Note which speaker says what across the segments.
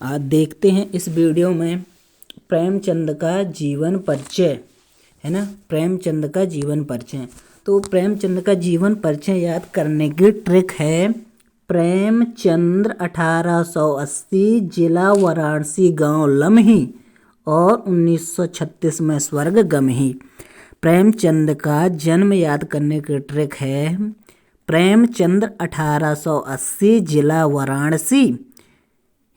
Speaker 1: आज देखते हैं इस वीडियो में प्रेमचंद का जीवन परिचय, है ना। प्रेमचंद का जीवन परिचय। तो प्रेमचंद का जीवन परिचय याद करने की ट्रिक है। प्रेमचंद 1880 जिला वाराणसी, गांव लम्ही और 1936 में स्वर्गगमही। प्रेमचंद का जन्म याद करने की ट्रिक है। प्रेमचंद 1880 जिला वाराणसी,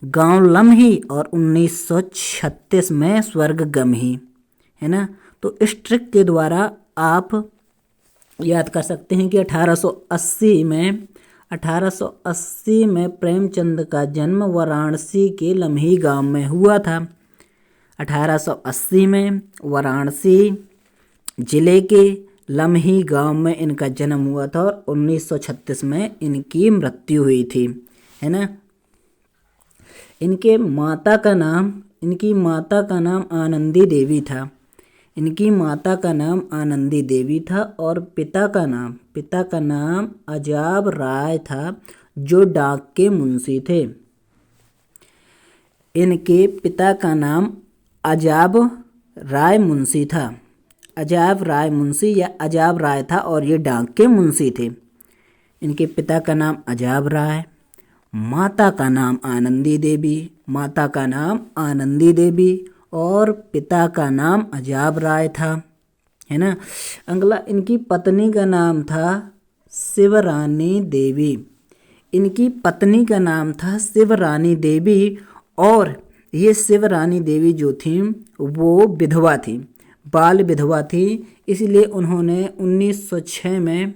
Speaker 1: गांव लम्ही और 1936 में स्वर्गगमही, है ना। तो इस ट्रिक के द्वारा आप याद कर सकते हैं कि 1880 में प्रेमचंद का जन्म वाराणसी के लम्ही गांव में हुआ था। 1880 में वाराणसी जिले के लम्ही गांव में इनका जन्म हुआ था और 1936 में इनकी मृत्यु हुई थी, है ना। इनकी माता का नाम आनंदी देवी था। इनकी माता का नाम आनंदी देवी था और पिता का नाम अजाब राय था, जो डाक के मुंशी थे। इनके पिता का नाम अजाब राय मुंशी था। अजाब राय मुंशी या अजाब राय था और ये डाक के मुंशी थे। इनके पिता का नाम अजाब राय, माता का नाम आनंदी देवी और पिता का नाम अजाब राय था, है ना। अगला, इनकी पत्नी का नाम था शिवरानी देवी। इनकी पत्नी का नाम था शिवरानी देवी और ये शिवरानी देवी जो थी वो विधवा थी, बाल विधवा थी। इसलिए उन्होंने 1906 में,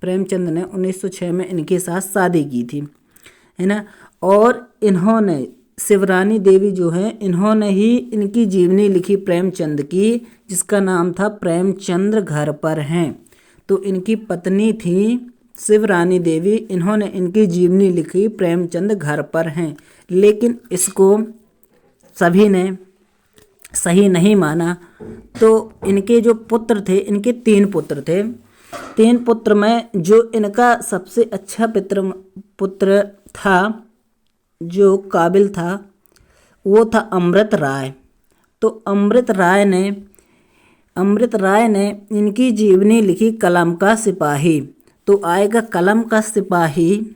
Speaker 1: प्रेमचंद ने 1906 में इनके साथ शादी की थी, है ना। और इन्होंने, शिवरानी देवी जो है, इन्होंने ही इनकी जीवनी लिखी प्रेमचंद की, जिसका नाम था प्रेमचंद घर पर हैं। तो इनकी पत्नी थी शिवरानी देवी, इन्होंने इनकी जीवनी लिखी प्रेमचंद घर पर हैं। लेकिन इसको सभी ने सही नहीं माना। तो इनके जो पुत्र थे, इनके 3 पुत्र थे। 3 पुत्र में जो इनका सबसे अच्छा पुत्र था, जो काबिल था, वो था अमृत राय। तो अमृत राय ने इनकी जीवनी लिखी कलम का सिपाही। तो आएगा कलम का सिपाही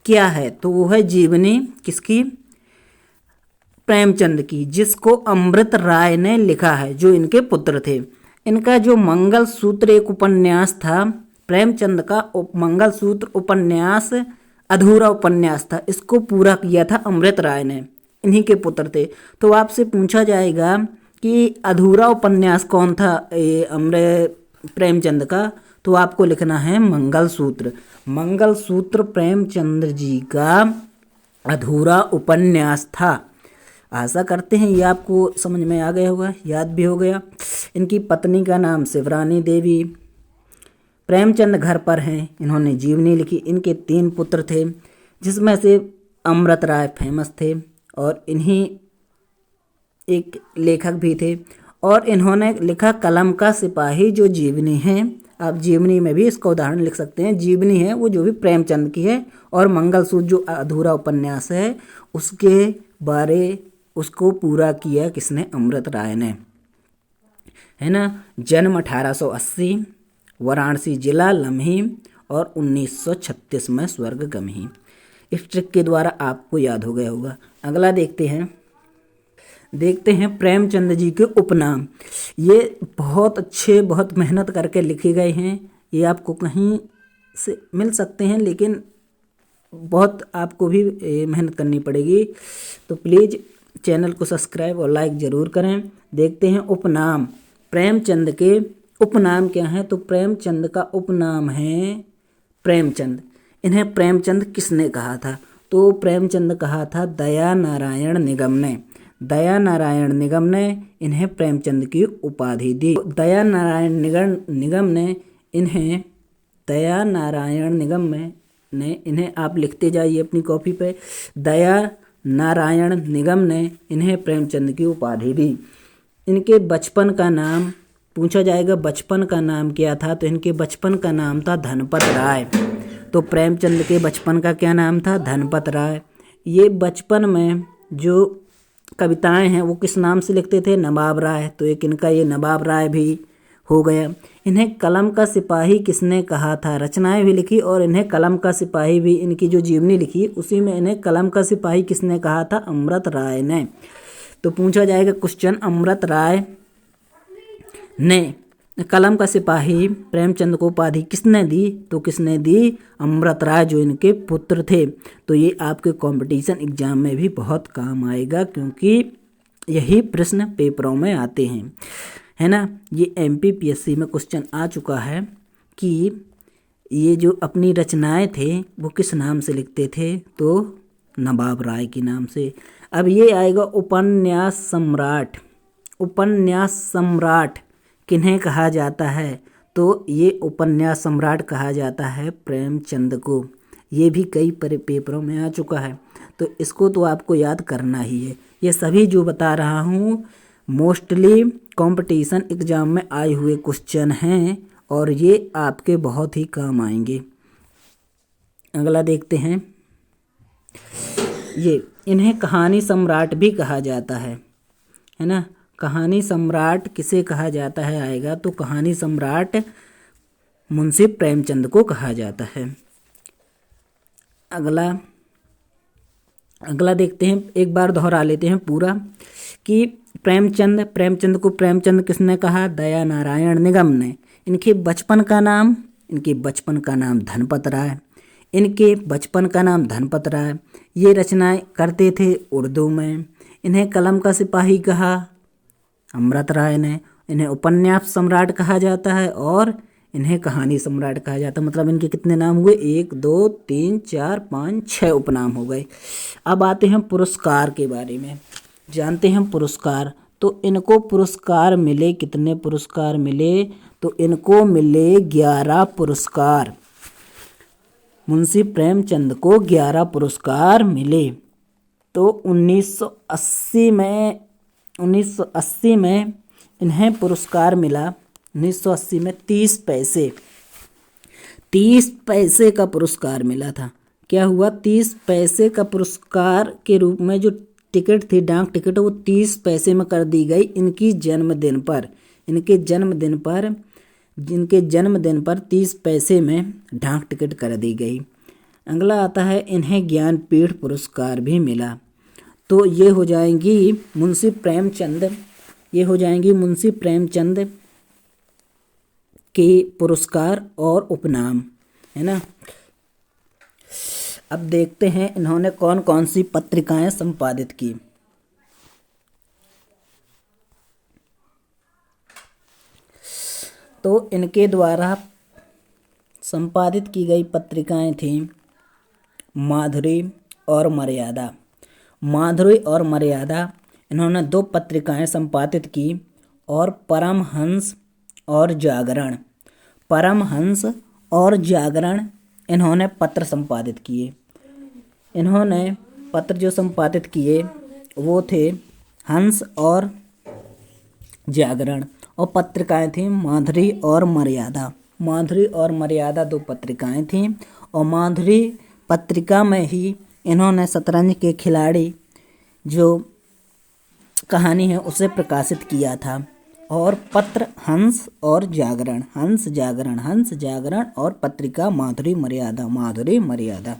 Speaker 1: क्या है, तो वो है जीवनी किसकी, प्रेमचंद की, जिसको अमृत राय ने लिखा है, जो इनके पुत्र थे। इनका जो मंगलसूत्र एक उपन्यास था, प्रेमचंद का मंगलसूत्र उपन्यास अधूरा उपन्यास था, इसको पूरा किया था अमृत राय ने, इन्हीं के पुत्र थे। तो आपसे पूछा जाएगा कि अधूरा उपन्यास कौन था प्रेमचंद का, तो आपको लिखना है मंगलसूत्र। मंगलसूत्र प्रेमचंद जी का अधूरा उपन्यास था। आशा करते हैं ये आपको समझ में आ गया होगा, याद भी हो गया। इनकी पत्नी का नाम शिवरानी देवी, प्रेमचंद घर पर हैं, इन्होंने जीवनी लिखी। इनके 3 पुत्र थे, जिसमें से अमृत राय फेमस थे और इन्हीं एक लेखक भी थे। और इन्होंने लिखा कलम का सिपाही, जो जीवनी है। आप जीवनी में भी इसका उदाहरण लिख सकते हैं। जीवनी है वो जो भी प्रेमचंद की है, और मंगलसूत्र जो अधूरा उपन्यास है उसको पूरा किया किसने, अमृत राय ने, है ना। जन्म 1880, वाराणसी जिला लम्ही और 1936 में स्वर्गगमही। इस ट्रिक के द्वारा आपको याद हो गया होगा। अगला देखते हैं प्रेमचंद जी के उपनाम। ये बहुत अच्छे, बहुत मेहनत करके लिखे गए हैं। ये आपको कहीं से मिल सकते हैं, लेकिन बहुत आपको भी मेहनत करनी पड़ेगी। तो प्लीज़ चैनल को सब्सक्राइब और लाइक ज़रूर करें। देखते हैं उपनाम। प्रेमचंद के उपनाम क्या है, तो प्रेमचंद का उपनाम है प्रेमचंद। इन्हें प्रेमचंद किसने कहा था, तो प्रेमचंद कहा था दया नारायण निगम ने। दया नारायण निगम ने इन्हें प्रेमचंद की उपाधि दी। दया नारायण निगम ने इन्हें आप लिखते जाइए अपनी कॉपी पे। दया नारायण निगम ने इन्हें प्रेमचंद की उपाधि दी। इनके बचपन का नाम पूछा जाएगा, बचपन का नाम क्या था, तो इनके बचपन का नाम था धनपत राय। तो प्रेमचंद के बचपन का क्या नाम था, धनपत राय। ये बचपन में जो कविताएं हैं वो किस नाम से लिखते थे? नवाब राय। तो एक इनका ये नवाब राय भी हो गया। इन्हें कलम का सिपाही किसने कहा था? रचनाएं भी लिखी और इन्हें कलम का सिपाही भी, इनकी जो जीवनी लिखी उसी में इन्हें कलम का सिपाही किसने कहा था? अमृत राय ने। तो पूछा जाएगा क्वेश्चन, अमृत राय ने कलम का सिपाही प्रेमचंद को उपाधि किसने दी? तो किसने दी? अमृत राय, जो इनके पुत्र थे। तो ये आपके कंपटीशन एग्जाम में भी बहुत काम आएगा, क्योंकि यही प्रश्न पेपरों में आते हैं, है ना। ये MPPSC में क्वेश्चन आ चुका है कि ये जो अपनी रचनाएं थे वो किस नाम से लिखते थे? तो नवाब राय के नाम से। अब ये आएगा उपन्यास सम्राट। उपन्यास सम्राट किन्हें कहा जाता है? तो ये उपन्यास सम्राट कहा जाता है प्रेमचंद को। ये भी कई पेपरों में आ चुका है, तो इसको तो आपको याद करना ही है। ये सभी जो बता रहा हूँ मोस्टली कंपटीशन एग्जाम में आए हुए क्वेश्चन हैं और ये आपके बहुत ही काम आएंगे। अगला देखते हैं। ये इन्हें कहानी सम्राट भी कहा जाता है ना। कहानी सम्राट किसे कहा जाता है आएगा? तो कहानी सम्राट मुंशी प्रेमचंद को कहा जाता है। अगला देखते हैं, एक बार दोहरा लेते हैं पूरा कि प्रेमचंद को प्रेमचंद किसने कहा? दया नारायण निगम ने। इनके बचपन का नाम धनपत राय। ये रचनाएं करते थे उर्दू में। इन्हें कलम का सिपाही कहा अमृत राय ने। इन्हें उपन्यास सम्राट कहा जाता है और इन्हें कहानी सम्राट कहा जाता है। मतलब इनके कितने नाम हुए? 1 2 3 4 5 6 उपनाम हो गए। अब आते हैं पुरस्कार के बारे में, जानते हैं पुरस्कार। तो इनको पुरस्कार मिले, कितने पुरस्कार मिले? तो इनको मिले 11 पुरस्कार। मुंशी प्रेमचंद को 11 पुरस्कार मिले। तो 1980 में इन्हें पुरस्कार मिला। 1980 में 30 पैसे का पुरस्कार मिला था। क्या हुआ? 30 पैसे का पुरस्कार के रूप में जो टिकट थी, डाक टिकट, वो 30 पैसे में कर दी गई इनके जन्मदिन पर 30 पैसे में डाक टिकट कर दी गई। अगला आता है, इन्हें ज्ञानपीठ पुरस्कार भी मिला। तो ये हो जाएंगी मुंशी प्रेमचंद के पुरस्कार और उपनाम, है ना। अब देखते हैं इन्होंने कौन कौन सी पत्रिकाएं संपादित की। तो इनके द्वारा संपादित की गई पत्रिकाएं थीं माधुरी और मर्यादा। इन्होंने 2 पत्रिकाएं संपादित की, और परमहंस और जागरण इन्होंने पत्र संपादित किए। इन्होंने पत्र जो संपादित किए वो थे हंस और जागरण, और पत्रिकाएं थीं माधुरी और मर्यादा 2 पत्रिकाएं थीं। और माधुरी पत्रिका में ही इन्होंने शतरंज के खिलाड़ी जो कहानी है उसे प्रकाशित किया था। और पत्र हंस जागरण और पत्रिका माधुरी मर्यादा।